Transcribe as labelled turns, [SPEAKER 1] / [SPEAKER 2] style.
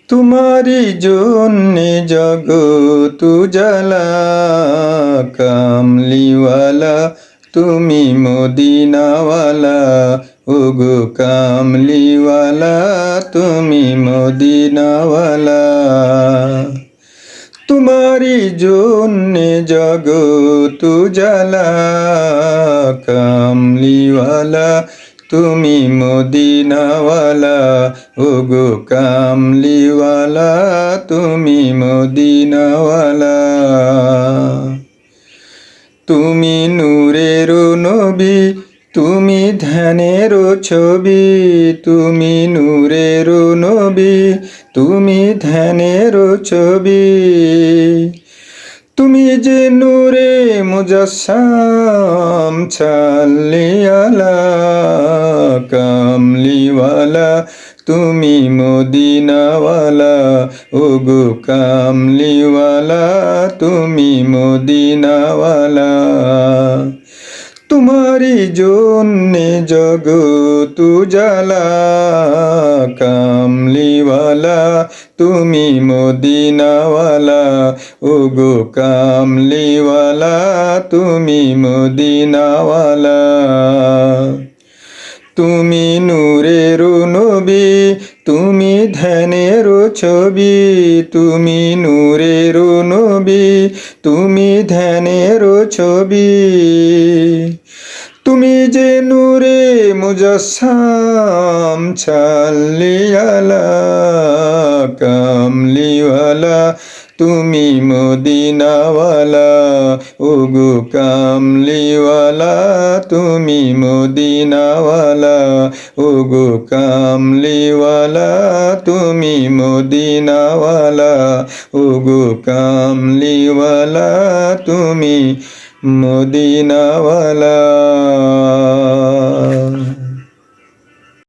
[SPEAKER 1] তোমারি জন্যে জগৎ উজালা, কামলিওয়ালা তুমি মদিনাওয়ালা, ওগো কামলিওয়ালা তুমি মদিনাওয়ালা। তোমারি জন্যে জগৎ উজালা, কামলিওয়ালা তুমি মদিনাওয়ালা, ওগো কামলিওয়ালা তুমি মদিনাওয়ালা। তুমি নূরের নবী, তুমি ধ্যানের ছবি, তুমি নূরের নবী, তুমি ধ্যানের ছবি। তুমি যে নূরে মুজাসসাম, ছাল্লিয়ালা কামলিওয়ালা তুমি মদিনাওয়ালা, ওগো কামলিওয়ালা তুমি মদিনাওয়ালা। তোমারি জন্যে জগৎ উজালা, কামলিওয়ালা তুমি মদিনাওয়ালা, ওগো কামলিওয়ালা তুমি মদিনাওয়ালা। তুমি নূরের নবী, তুমি ধ্যানের ছবি, তুমি নূরের নবী, তুমি ধ্যানের ছবি। তুমি যে নূরে মুজাসসাম, ছাল্লিয়ালা কামলিওয়ালা তুমি মদিনাওয়ালা, ওগো কামলিওয়ালা তুমি মদিনাওয়ালা, ওগো কামলিওয়ালা তুমি মদিনাওয়ালা, ওগো কামলিওয়ালা তুমি মদিনাওয়ালা।